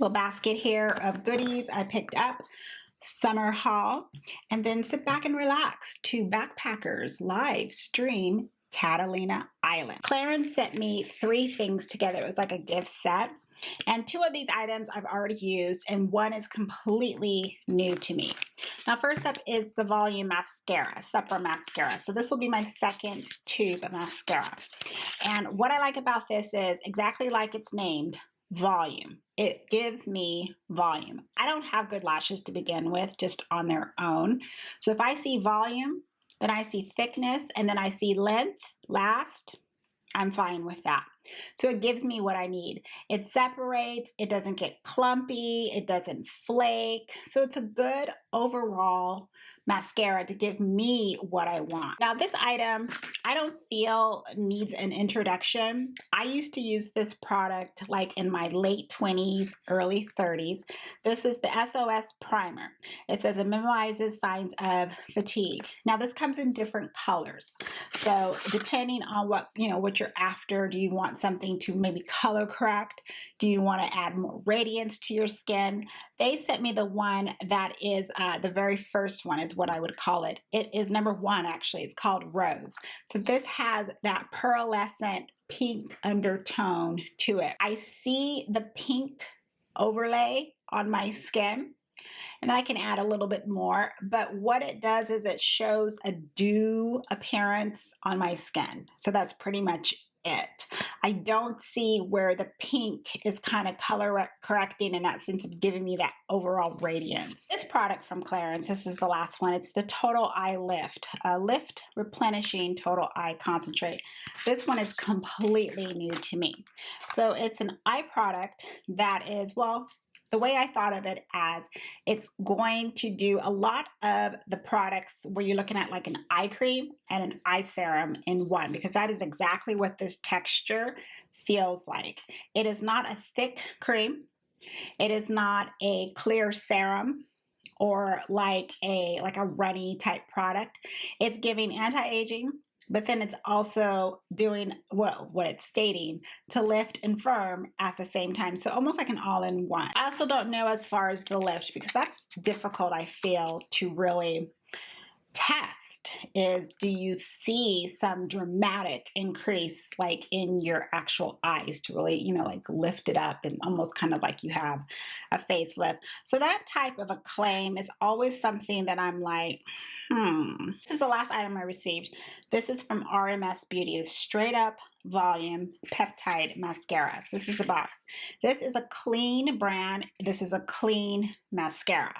Little basket here of goodies I picked up. Summer haul. And then sit back and relax to Backpackers live stream Catalina Island. Clarins sent me 3 things together. It was like a gift set. And 2 of these items I've already used, and 1 is completely new to me. Now, first up is the Volume Mascara, Supra Mascara. So this will be my second tube of mascara. And what I like about this is exactly like it's named, volume. It gives me volume. I don't have good lashes to begin with, just on their own. So if I see volume, then I see thickness, and then I see length last, I'm fine with that. So it gives me what I need. It separates, it doesn't get clumpy, it doesn't flake. So it's a good overall mascara to give me what I want. Now this item, I don't feel needs an introduction. I used to use this product like in my late 20s, early 30s. This is the SOS Primer. It says it minimizes signs of fatigue. Now this comes in different colors. So depending on what you're after, do you want something to maybe color correct? Do you want to add more radiance to your skin? They sent me the one that is the very first one is what I would call it. It is number 1 actually. It's called Rose. So this has that pearlescent pink undertone to it. I see the pink overlay on my skin, and I can add a little bit more, but what it does is it shows a dew appearance on my skin. So that's pretty much it. I don't see where the pink is kind of color correcting in that sense of giving me that overall radiance. This product from Clarins, this is the last one. It's the Total Eye Lift, Lift Replenishing Total Eye Concentrate. This one is completely new to me. So it's an eye product that is, well, the way I thought of it as it's going to do a lot of the products where you're looking at like an eye cream and an eye serum in one, because that is exactly what this texture feels like. It is not a thick cream. It is not a clear serum or like a runny type product. It's giving anti-aging, but then it's also doing what it's stating, to lift and firm at the same time. So almost like an all-in-one. I also don't know as far as the lift, because that's difficult, I feel, to really test. Is do you see some dramatic increase like in your actual eyes to really, like lift it up and almost kind of like you have a facelift. So that type of a claim is always something that I'm like, This is the last item I received. This is from RMS Beauty. It's straight up volume peptide mascara. So this is the box. This is a clean brand. This is a clean mascara.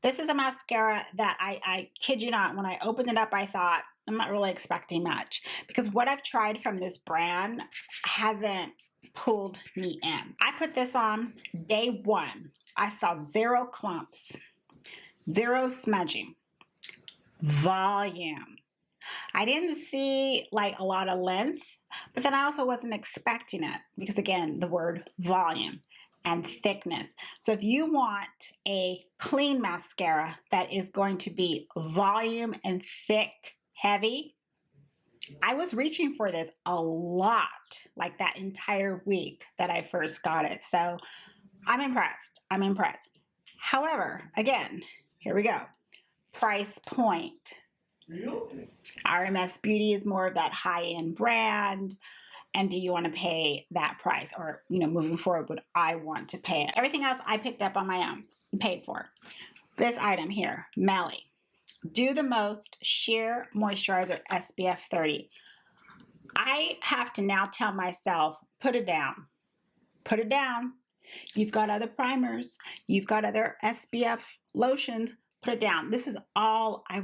This is a mascara that I kid you not, when I opened it up, I thought, I'm not really expecting much, because what I've tried from this brand hasn't pulled me in. I put this on day 1. I saw 0 clumps, 0 smudging, volume. I didn't see like a lot of length, but then I also wasn't expecting it because, again, the word volume and thickness. So if you want a clean mascara that is going to be volume and thick, heavy, I was reaching for this a lot, like that entire week that I first got it. So I'm impressed. I'm impressed. However, again, here we go. Price point. RMS Beauty is more of that high-end brand. And do you want to pay that price? Or, moving forward, would I want to pay it? Everything else I picked up on my own and paid for. This item here, Mele. Do the Most Sheer Moisturizer SPF 30. I have to now tell myself, put it down. Put it down. You've got other primers. You've got other SPF lotions. Put it down. This is all I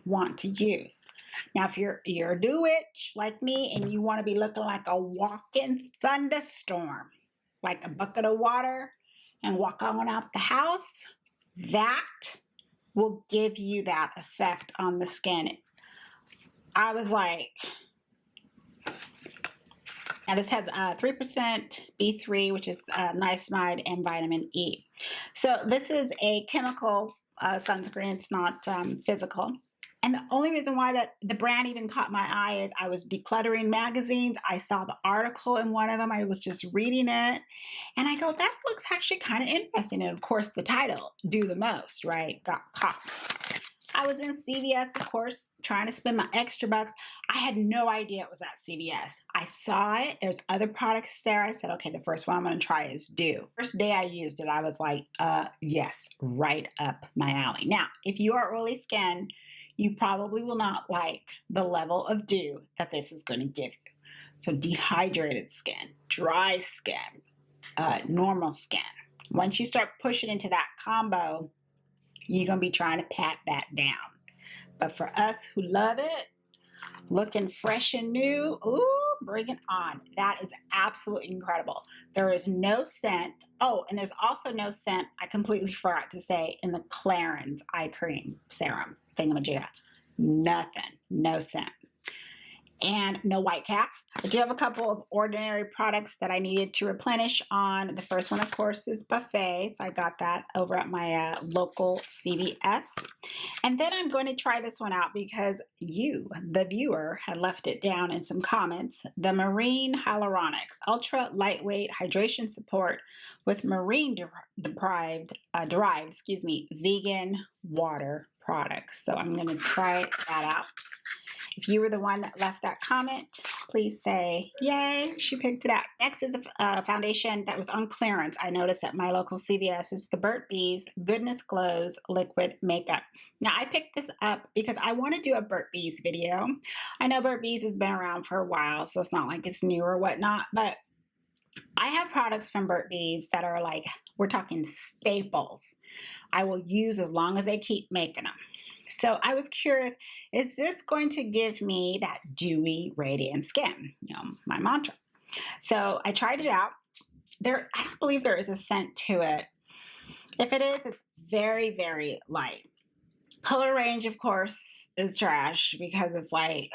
want to use. Now, if you're a do-it like me and you want to be looking like a walking thunderstorm, like a bucket of water, and walk on out the house, that will give you that effect on the skin. I was like, now this has 3% B3, which is niacinamide and vitamin E. So this is a chemical sunscreen. It's not physical. And the only reason why that the brand even caught my eye is I was decluttering magazines. I saw the article in one of them. I was just reading it. And I go, that looks actually kind of interesting. And of course, the title, Do the Most, right? Got caught. I was in CVS, of course, trying to spend my extra bucks. I had no idea it was at CVS. I saw it. There's other products there. I said, okay, the first one I'm going to try is Dew. First day I used it, I was like, yes, right up my alley. Now, if you are oily skin, you probably will not like the level of dew that this is going to give you. So dehydrated skin, dry skin, normal skin. Once you start pushing into that combo, you're going to be trying to pat that down. But for us who love it, looking fresh and new, ooh, bring it on. That is absolutely incredible. There is no scent. Oh, and there's also no scent, I completely forgot to say, in the Clarins eye cream serum thingamajigga. Nothing, no scent. And no white cast. I do have a couple of ordinary products that I needed to replenish on. The first one, of course, is Buffet. So I got that over at my local CVS. And then I'm going to try this one out because you, the viewer, had left it down in some comments. The Marine Hyaluronics Ultra Lightweight Hydration Support with Marine derived vegan water products. So I'm going to try that out. If you were the one that left that comment, please say, yay, she picked it up. Next is a foundation that was on clearance. I noticed at my local CVS. It's the Burt Goodness Glows Liquid Makeup. Now, I picked this up because I want to do a Burt video. I know Burt has been around for a while, so it's not like it's new or whatnot, but I have products from Burt that are like, we're talking staples. I will use as long as they keep making them. So I was curious, is this going to give me that dewy, radiant skin? You know, my mantra. So I tried it out. I don't believe there is a scent to it. If it is, it's very, very light. Color range, of course, is trash because it's like,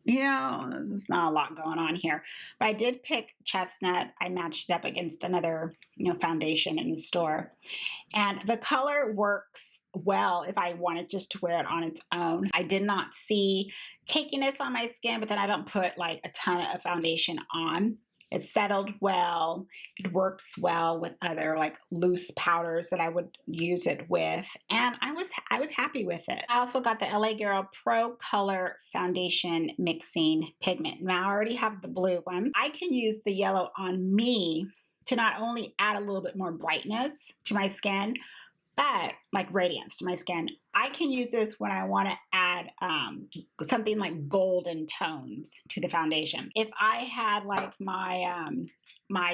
you know, there's not a lot going on here. But I did pick Chestnut. I matched it up against another, foundation in the store. And the color works well if I wanted just to wear it on its own. I did not see cakiness on my skin, but then I don't put like a ton of foundation on. It settled well. It works well with other like loose powders that I would use it with. And I was happy with it. I also got the LA Girl Pro Color Foundation Mixing Pigment. Now I already have the blue one. I can use the yellow on me to not only add a little bit more brightness to my skin, but like radiance to my skin. I can use this when I want to add something like golden tones to the foundation. If I had like my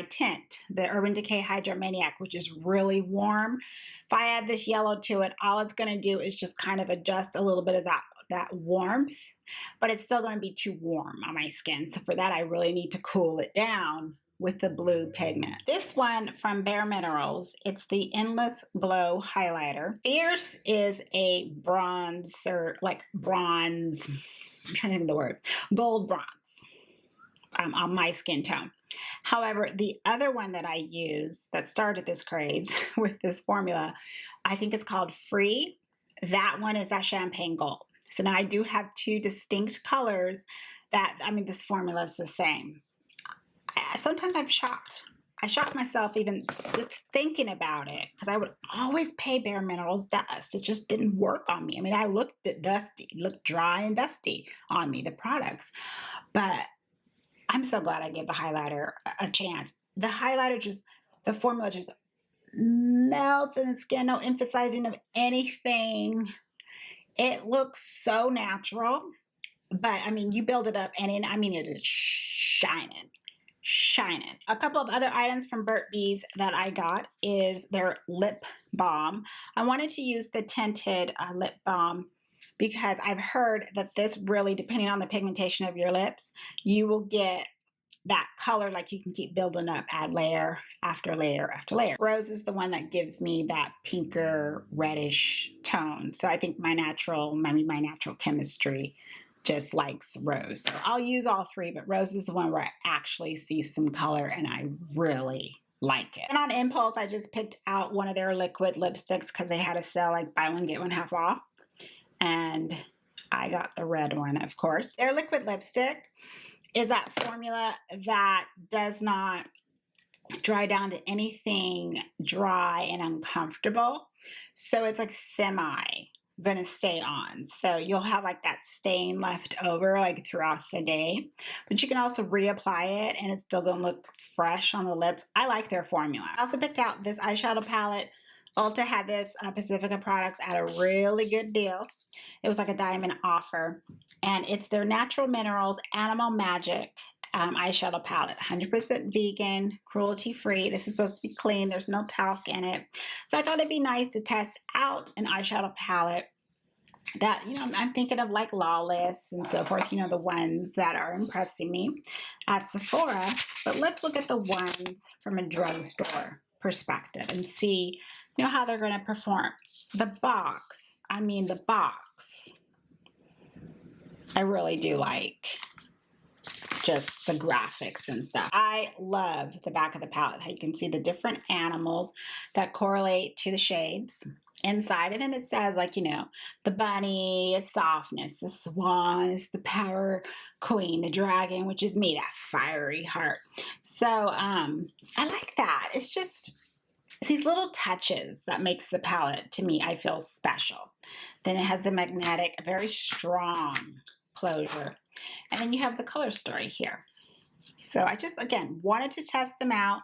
tint, the Urban Decay Hydro Maniac, which is really warm, if I add this yellow to it, all it's going to do is just kind of adjust a little bit of that warmth, but it's still going to be too warm on my skin. So for that, I really need to cool it down with the blue pigment. This one from Bare Minerals, it's the Endless Glow Highlighter. Fierce is a bronzer, like bronze, I'm trying to think of the word, gold bronze on my skin tone. However, the other one that I use that started this craze with this formula, I think it's called Free. That one is that champagne gold. So now I do have two distinct colors that, this formula is the same. Sometimes I'm shocked. I shock myself even just thinking about it because I would always pay Bare Minerals dust. It just didn't work on me. I looked dry and dusty on me, the products. But I'm so glad I gave the highlighter a chance. The highlighter the formula just melts in the skin, no emphasizing of anything. It looks so natural. But, you build it up and it is shining. A couple of other items from Burt that I got is their lip balm. I wanted to use the tinted lip balm because I've heard that this really, depending on the pigmentation of your lips, you will get that color, like you can keep building up, add layer after layer after layer. Rose is the one that gives me that pinker reddish tone. So I think my natural chemistry just likes rose. So I'll use all three, but rose is the one where I actually see some color and I really like it. And on impulse, I just picked out one of their liquid lipsticks because they had a sale like buy one, get one half off. And I got the red one, of course. Their liquid lipstick is that formula that does not dry down to anything dry and uncomfortable. So it's like semi gonna stay on. So you'll have like that stain left over like throughout the day, but you can also reapply it and it's still gonna look fresh on the lips. I like their formula. I also picked out this eyeshadow palette. Ulta had this Pacifica products at a really good deal. It was like a diamond offer, and it's their Natural Minerals Animal Magic eyeshadow palette. 100% vegan, cruelty-free. This is supposed to be clean. There's no talc in it. So I thought it'd be nice to test out an eyeshadow palette that, you know, I'm thinking of like Lawless and so forth, you know, the ones that are impressing me at Sephora. But let's look at the ones from a drugstore perspective and see, you know, how they're going to perform. The box, I mean, the box, I really do like just the graphics and stuff. I love the back of the palette. How you can see the different animals that correlate to the shades inside. And then it says, like, you know, the bunny is softness, the swan is the power queen, the dragon, which is me, that fiery heart. So I like that. It's these little touches that makes the palette, to me, I feel special. Then it has the magnetic, very strong closure. And then you have the color story here. So I just, again, wanted to test them out,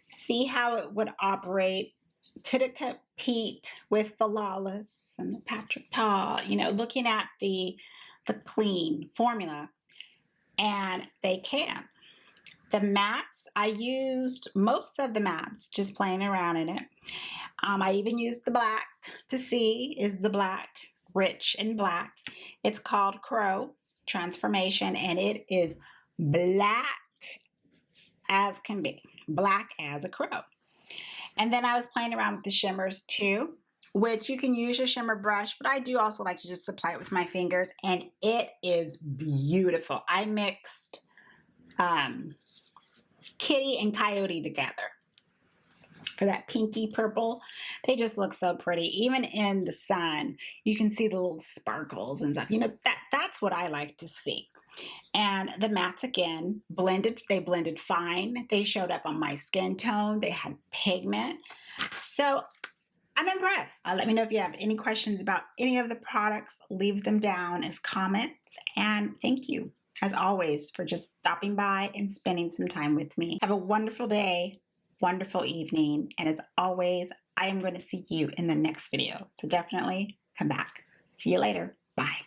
see how it would operate. Could it compete with the Lawless and the Patrick Ta, you know, looking at the clean formula, and they can. The mattes, I used most of the mattes just playing around in it. I even used the black to see, is the black rich and black? It's called Crow Transformation, and it is black as can be, black as a crow. And then I was playing around with the shimmers too, which you can use your shimmer brush, but I do also like to just apply it with my fingers, and it is beautiful. I mixed Kitty and Coyote together for that pinky purple. They just look so pretty. Even in the sun, you can see the little sparkles and stuff. You know, that's what I like to see. And the mattes, again, they blended fine. They showed up on my skin tone. They had pigment. So I'm impressed. Let me know if you have any questions about any of the products. Leave them down as comments. And thank you, as always, for just stopping by and spending some time with me. Have a wonderful day, wonderful evening. And as always, I am going to see you in the next video. So definitely come back. See you later. Bye.